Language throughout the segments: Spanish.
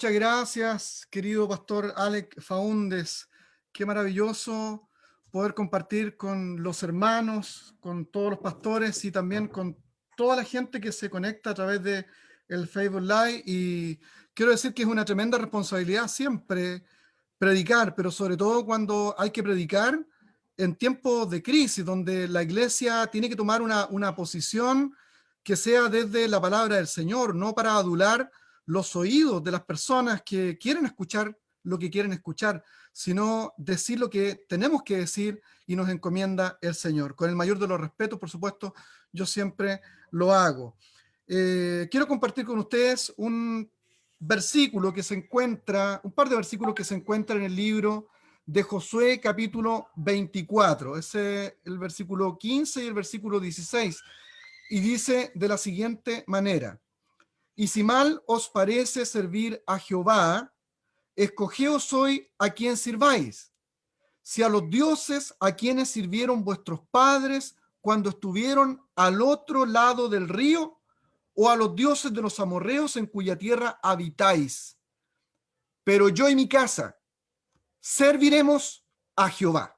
Muchas gracias, querido pastor Alex Faúndez. Qué maravilloso poder compartir con los hermanos, con todos los pastores y también con toda la gente que se conecta a través de el Facebook Live. Y quiero decir que es una tremenda responsabilidad siempre predicar, pero sobre todo cuando hay que predicar en tiempos de crisis, donde la iglesia tiene que tomar una posición que sea desde la palabra del Señor, no para adular los oídos de las personas que quieren escuchar lo que quieren escuchar, sino decir lo que tenemos que decir y nos encomienda el Señor. Con el mayor de los respetos, por supuesto, yo siempre lo hago. Quiero compartir con ustedes un versículo que se encuentra, un par de versículos que se encuentran en el libro de Josué, capítulo 24. Ese es el versículo 15 y el versículo 16. Y dice de la siguiente manera: y si mal os parece servir a Jehová, escogeos hoy a quien sirváis, si a los dioses a quienes sirvieron vuestros padres cuando estuvieron al otro lado del río, o a los dioses de los amorreos en cuya tierra habitáis. Pero yo y mi casa serviremos a Jehová.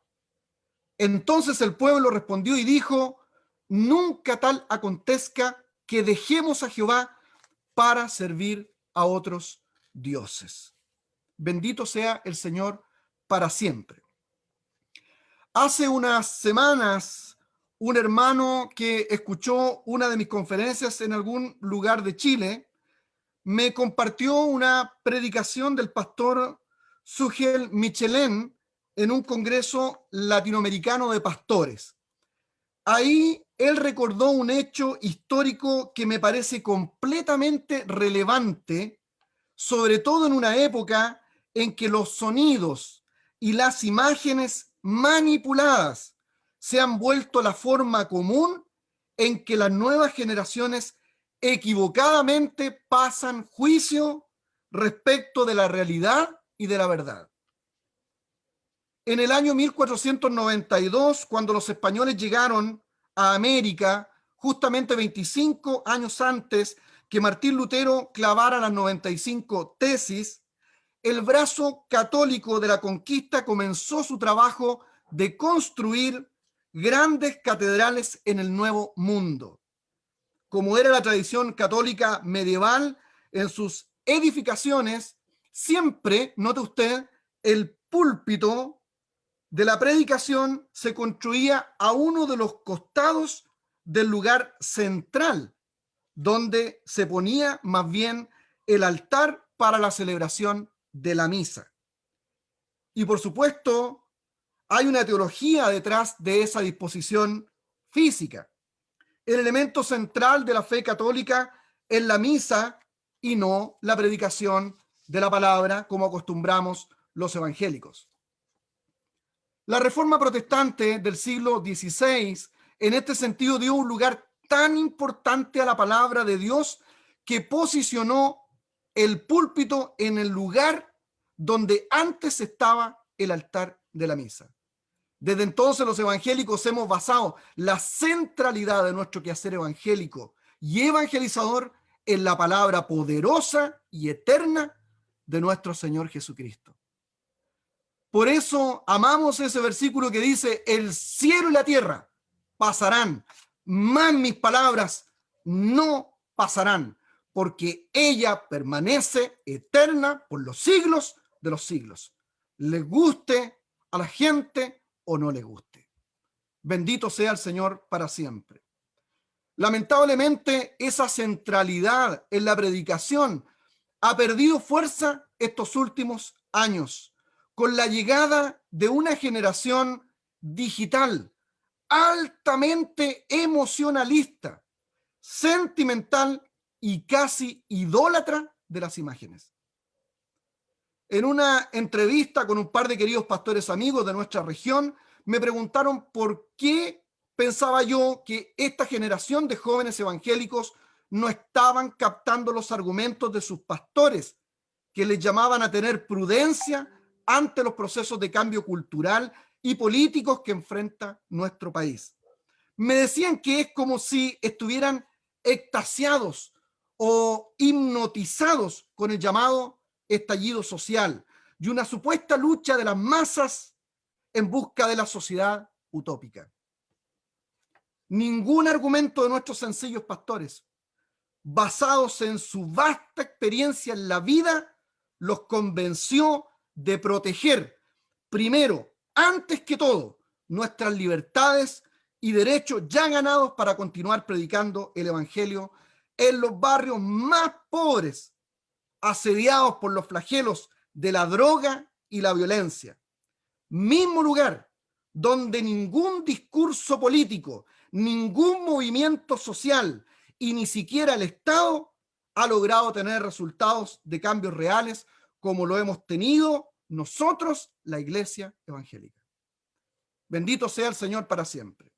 Entonces el pueblo respondió y dijo: nunca tal acontezca que dejemos a Jehová para servir a otros dioses. Bendito sea el Señor para siempre. Hace unas semanas, un hermano que escuchó una de mis conferencias en algún lugar de Chile me compartió una predicación del pastor Sugel Michelén en un congreso latinoamericano de pastores. Ahí él recordó un hecho histórico que me parece completamente relevante, sobre todo en una época en que los sonidos y las imágenes manipuladas se han vuelto la forma común en que las nuevas generaciones equivocadamente pasan juicio respecto de la realidad y de la verdad. En el año 1492, cuando los españoles llegaron a América, justamente 25 años antes que Martín Lutero clavara las 95 tesis, el brazo católico de la conquista comenzó su trabajo de construir grandes catedrales en el Nuevo Mundo. Como era la tradición católica medieval, en sus edificaciones siempre, note usted, el púlpito de la predicación se construía a uno de los costados del lugar central, donde se ponía más bien el altar para la celebración de la misa. Y por supuesto, hay una teología detrás de esa disposición física. El elemento central de la fe católica es la misa y no la predicación de la palabra, como acostumbramos los evangélicos. La Reforma Protestante del siglo XVI, en este sentido, dio un lugar tan importante a la palabra de Dios que posicionó el púlpito en el lugar donde antes estaba el altar de la misa. Desde entonces los evangélicos hemos basado la centralidad de nuestro quehacer evangélico y evangelizador en la palabra poderosa y eterna de nuestro Señor Jesucristo. Por eso amamos ese versículo que dice: el cielo y la tierra pasarán, mas mis palabras no pasarán, porque ella permanece eterna por los siglos de los siglos. Les guste a la gente o no les guste. Bendito sea el Señor para siempre. Lamentablemente, esa centralidad en la predicación ha perdido fuerza estos últimos años, con la llegada de una generación digital, altamente emocionalista, sentimental y casi idólatra de las imágenes. En una entrevista con un par de queridos pastores amigos de nuestra región, me preguntaron por qué pensaba yo que esta generación de jóvenes evangélicos no estaban captando los argumentos de sus pastores, que les llamaban a tener prudencia ante los procesos de cambio cultural y políticos que enfrenta nuestro país. Me decían que es como si estuvieran extasiados o hipnotizados con el llamado estallido social y una supuesta lucha de las masas en busca de la sociedad utópica. Ningún argumento de nuestros sencillos pastores, basados en su vasta experiencia en la vida, los convenció de proteger, primero, antes que todo, nuestras libertades y derechos ya ganados para continuar predicando el evangelio en los barrios más pobres, asediados por los flagelos de la droga y la violencia. Mismo lugar donde ningún discurso político, ningún movimiento social y ni siquiera el Estado ha logrado tener resultados de cambios reales como lo hemos tenido nosotros, la Iglesia Evangélica. Bendito sea el Señor para siempre.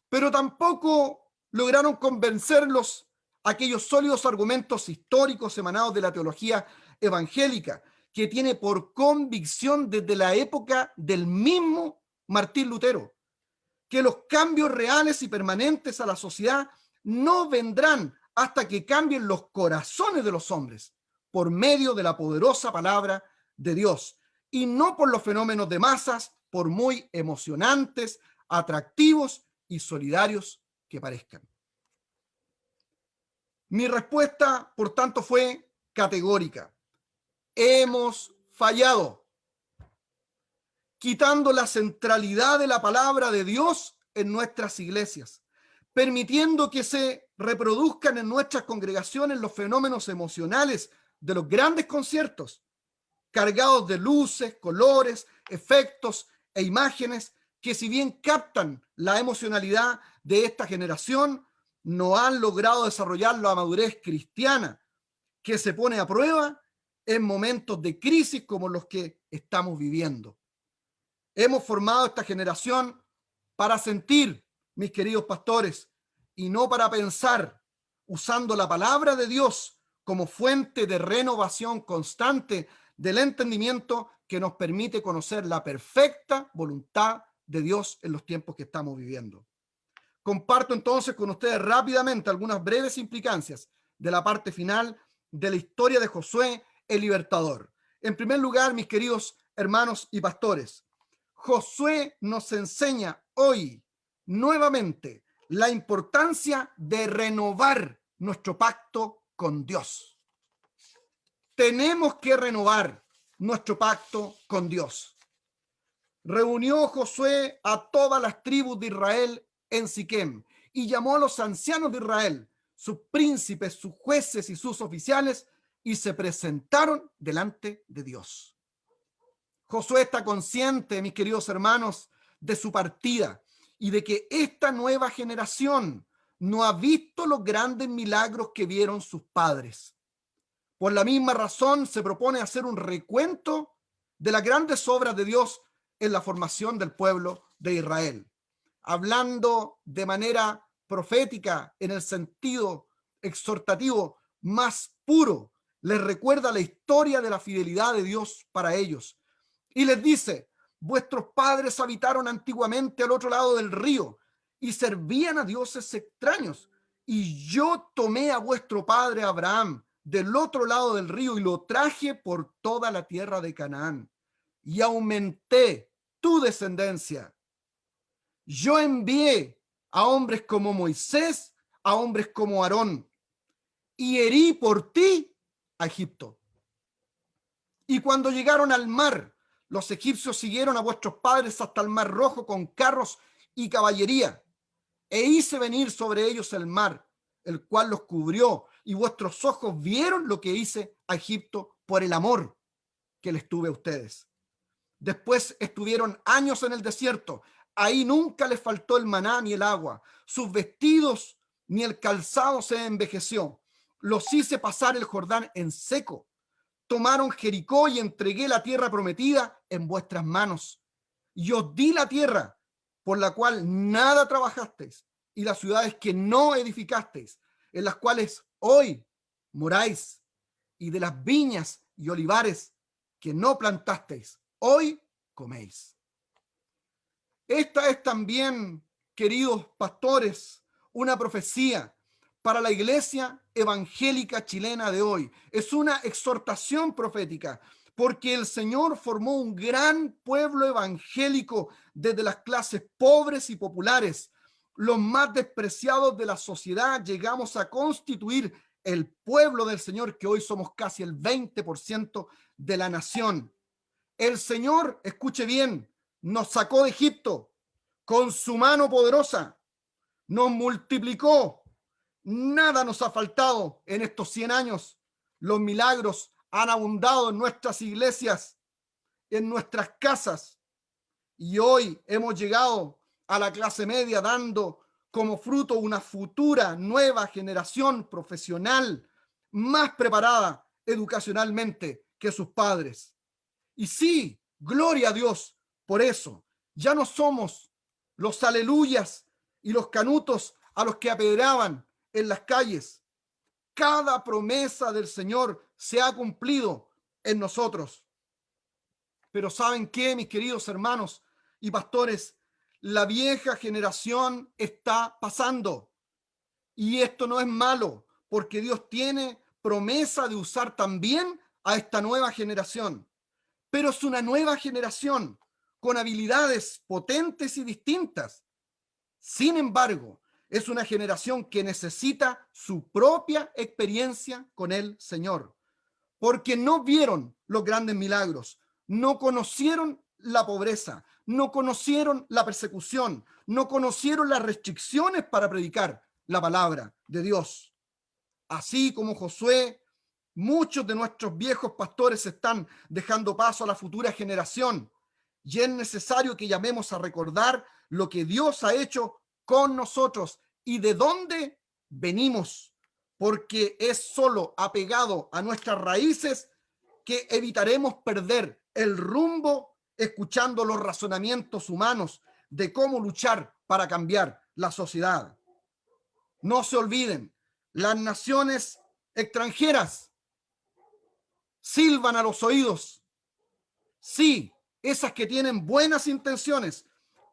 Pero tampoco lograron convencerlos aquellos sólidos argumentos históricos emanados de la teología evangélica, que tiene por convicción desde la época del mismo Martín Lutero, que los cambios reales y permanentes a la sociedad no vendrán hasta que cambien los corazones de los hombres por medio de la poderosa palabra de Dios y no por los fenómenos de masas, por muy emocionantes, atractivos y solidarios que parezcan. Mi respuesta, por tanto, fue categórica. Hemos fallado, quitando la centralidad de la palabra de Dios en nuestras iglesias, permitiendo que se reproduzcan en nuestras congregaciones los fenómenos emocionales de los grandes conciertos, cargados de luces, colores, efectos e imágenes que, si bien captan la emocionalidad de esta generación, no han logrado desarrollar la madurez cristiana que se pone a prueba en momentos de crisis como los que estamos viviendo. Hemos formado esta generación para sentir, mis queridos pastores, y no para pensar, usando la palabra de Dios como fuente de renovación constante del entendimiento que nos permite conocer la perfecta voluntad de Dios en los tiempos que estamos viviendo. Comparto entonces con ustedes rápidamente algunas breves implicancias de la parte final de la historia de Josué el Libertador. En primer lugar, mis queridos hermanos y pastores, Josué nos enseña hoy nuevamente la importancia de renovar nuestro pacto con Dios. Tenemos que renovar nuestro pacto con Dios. Reunió Josué a todas las tribus de Israel en Siquem y llamó a los ancianos de Israel, sus príncipes, sus jueces y sus oficiales, y se presentaron delante de Dios. Josué está consciente, mis queridos hermanos, de su partida y de que esta nueva generación no ha visto los grandes milagros que vieron sus padres. Por la misma razón se propone hacer un recuento de las grandes obras de Dios en la formación del pueblo de Israel, hablando de manera profética en el sentido exhortativo más puro. Les recuerda la historia de la fidelidad de Dios para ellos y les dice: vuestros padres habitaron antiguamente al otro lado del río y servían a dioses extraños, y yo tomé a vuestro padre Abraham del otro lado del río y lo traje por toda la tierra de Canaán y aumenté tu descendencia. Yo envié a hombres como Moisés, a hombres como Aarón, y herí por ti a Egipto. Y cuando llegaron al mar, los egipcios siguieron a vuestros padres hasta el mar Rojo con carros y caballería, e hice venir sobre ellos el mar, el cual los cubrió, y vuestros ojos vieron lo que hice a Egipto por el amor que les tuve a ustedes. Después estuvieron años en el desierto. Ahí nunca les faltó el maná ni el agua. Sus vestidos ni el calzado se envejeció. Los hice pasar el Jordán en seco. Tomaron Jericó y entregué la tierra prometida en vuestras manos. Y os di la tierra por la cual nada trabajasteis, y las ciudades que no edificasteis, en las cuales hoy moráis, y de las viñas y olivares que no plantasteis, hoy coméis. Esta es también, queridos pastores, una profecía para la iglesia evangélica chilena de hoy. Es una exhortación profética, porque el Señor formó un gran pueblo evangélico desde las clases pobres y populares, los más despreciados de la sociedad. Llegamos a constituir el pueblo del Señor, que hoy somos casi el 20% de la nación. El Señor, escuche bien, nos sacó de Egipto con su mano poderosa, nos multiplicó. Nada nos ha faltado en estos 100 años. Los milagros han abundado en nuestras iglesias, en nuestras casas. Y hoy hemos llegado a la clase media dando como fruto una futura nueva generación profesional más preparada educacionalmente que sus padres. Y sí, gloria a Dios por eso. Ya no somos los aleluyas y los canutos a los que apedreaban en las calles. Cada promesa del Señor se ha cumplido en nosotros. Pero ¿saben qué, mis queridos hermanos y pastores? La vieja generación está pasando. Y esto no es malo, porque Dios tiene promesa de usar también a esta nueva generación. Pero es una nueva generación con habilidades potentes y distintas. Sin embargo, es una generación que necesita su propia experiencia con el Señor, porque no vieron los grandes milagros, no conocieron la pobreza, no conocieron la persecución, no conocieron las restricciones para predicar la palabra de Dios. Así como Josué, muchos de nuestros viejos pastores están dejando paso a la futura generación, y es necesario que llamemos a recordar lo que Dios ha hecho con nosotros y de dónde venimos, porque es solo apegado a nuestras raíces que evitaremos perder el rumbo escuchando los razonamientos humanos de cómo luchar para cambiar la sociedad. No se olviden, las naciones extranjeras silban a los oídos. Sí, esas que tienen buenas intenciones,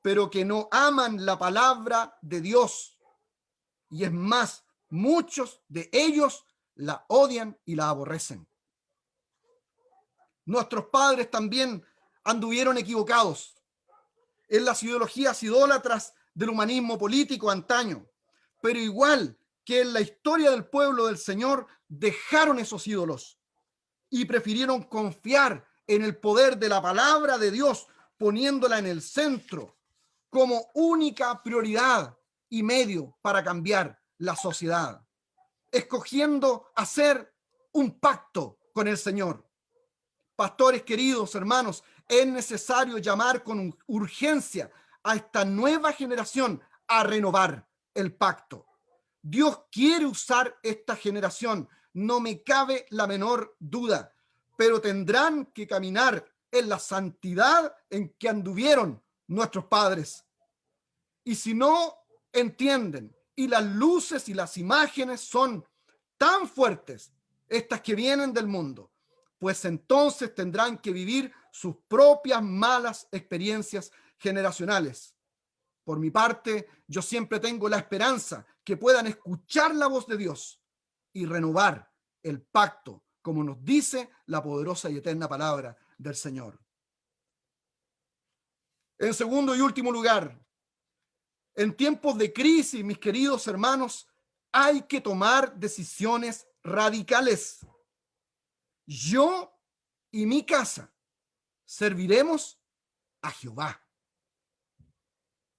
pero que no aman la palabra de Dios. Y es más, muchos de ellos la odian y la aborrecen. Nuestros padres también anduvieron equivocados en las ideologías idólatras del humanismo político antaño, pero igual que en la historia del pueblo del Señor, dejaron esos ídolos y prefirieron confiar en el poder de la palabra de Dios, poniéndola en el centro como única prioridad y medio para cambiar la sociedad, escogiendo hacer un pacto con el Señor. Pastores queridos, hermanos, es necesario llamar con urgencia a esta nueva generación a renovar el pacto. Dios quiere usar esta generación, no me cabe la menor duda, pero tendrán que caminar en la santidad en que anduvieron nuestros padres. Y si no entienden, y las luces y las imágenes son tan fuertes, estas que vienen del mundo, pues entonces tendrán que vivir sus propias malas experiencias generacionales. Por mi parte, yo siempre tengo la esperanza que puedan escuchar la voz de Dios y renovar el pacto, como nos dice la poderosa y eterna palabra del Señor. En segundo y último lugar, en tiempos de crisis, mis queridos hermanos, hay que tomar decisiones radicales. Yo y mi casa serviremos a Jehová.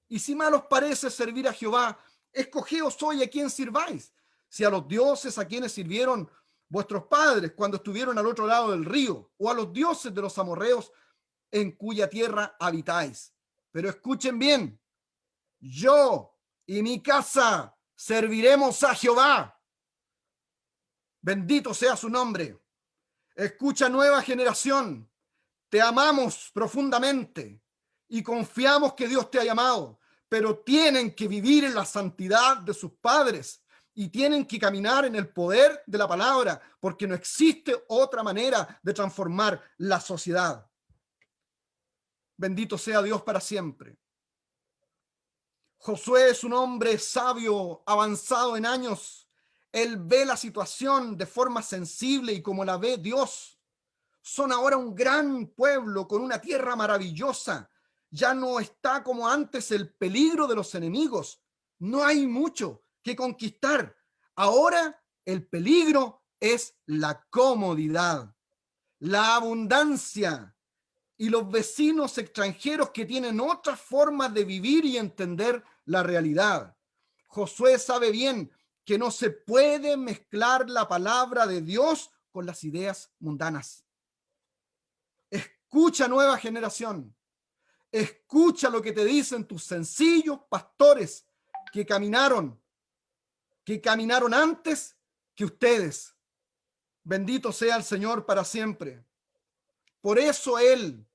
Y si mal os parece servir a Jehová, escogeos hoy a quién sirváis. Si a los dioses a quienes sirvieron vuestros padres cuando estuvieron al otro lado del río, o a los dioses de los amorreos en cuya tierra habitáis. Pero escuchen bien, yo y mi casa serviremos a Jehová. Bendito sea su nombre. Escucha, nueva generación, te amamos profundamente y confiamos que Dios te ha llamado, pero tienen que vivir en la santidad de sus padres y tienen que caminar en el poder de la palabra, porque no existe otra manera de transformar la sociedad. Bendito sea Dios para siempre. Josué es un hombre sabio, avanzado en años. Él ve la situación de forma sensible y como la ve Dios. Son ahora un gran pueblo con una tierra maravillosa. Ya no está como antes el peligro de los enemigos. No hay mucho que conquistar. Ahora el peligro es la comodidad, la abundancia y los vecinos extranjeros que tienen otras formas de vivir y entender la realidad. Josué sabe bien que no se puede mezclar la palabra de Dios con las ideas mundanas. Escucha, nueva generación. Escucha lo que te dicen tus sencillos pastores que caminaron antes que ustedes. Bendito sea el Señor para siempre. Por eso Él,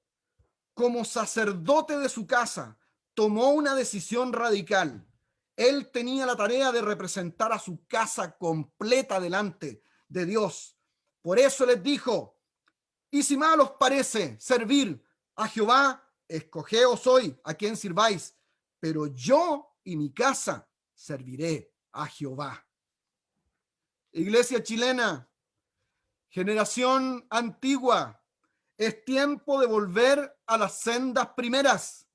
como sacerdote de su casa, tomó una decisión radical. Él tenía la tarea de representar a su casa completa delante de Dios. Por eso les dijo: y si mal os parece servir a Jehová, escogeos hoy a quien sirváis, pero yo y mi casa serviré a Jehová. Iglesia chilena, generación antigua, es tiempo de volver a las sendas primeras.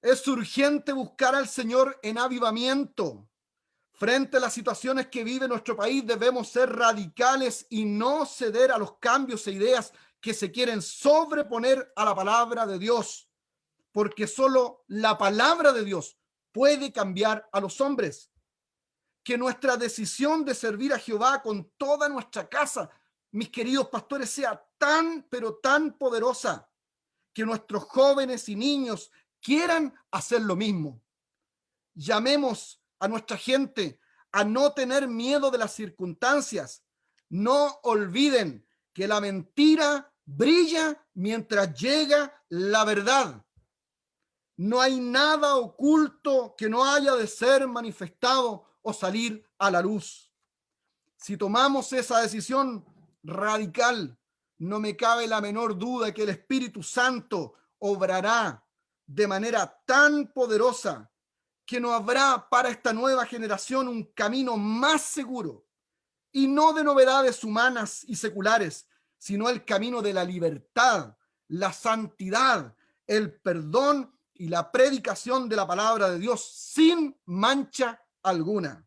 Es urgente buscar al Señor en avivamiento. Frente a las situaciones que vive nuestro país, debemos ser radicales y no ceder a los cambios e ideas que se quieren sobreponer a la palabra de Dios, porque solo la palabra de Dios puede cambiar a los hombres. Que nuestra decisión de servir a Jehová con toda nuestra casa, mis queridos pastores, sea tan, pero tan poderosa, que nuestros jóvenes y niños quieran hacer lo mismo. Llamemos a nuestra gente a no tener miedo de las circunstancias. No olviden que la mentira brilla mientras llega la verdad. No hay nada oculto que no haya de ser manifestado o salir a la luz. Si tomamos esa decisión radical, no me cabe la menor duda que el Espíritu Santo obrará de manera tan poderosa que no habrá para esta nueva generación un camino más seguro, y no de novedades humanas y seculares, sino el camino de la libertad, la santidad, el perdón y la predicación de la palabra de Dios sin mancha alguna.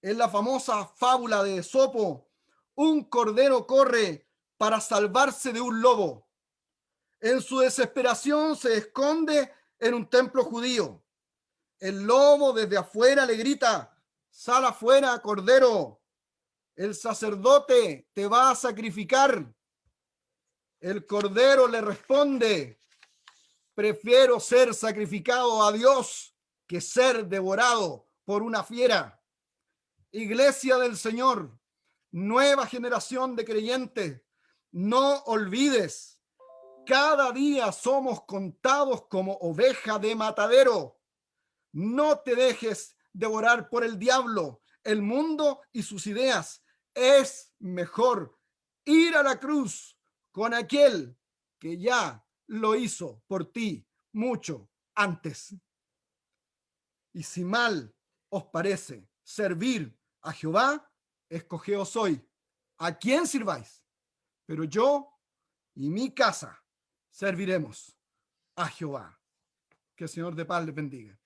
En la famosa fábula de Esopo, un cordero corre para salvarse de un lobo. En su desesperación se esconde en un templo judío. El lobo desde afuera le grita: sal afuera, cordero. El sacerdote te va a sacrificar. El cordero le responde: prefiero ser sacrificado a Dios que ser devorado por una fiera. Iglesia del Señor, nueva generación de creyentes, no olvides, cada día somos contados como oveja de matadero. No te dejes devorar por el diablo, el mundo y sus ideas. Es mejor ir a la cruz con aquel que ya lo hizo por ti mucho antes. Y si mal os parece servir a Jehová, escogeos hoy a quién sirváis, pero yo y mi casa serviremos a Jehová. Que el Señor de paz les bendiga.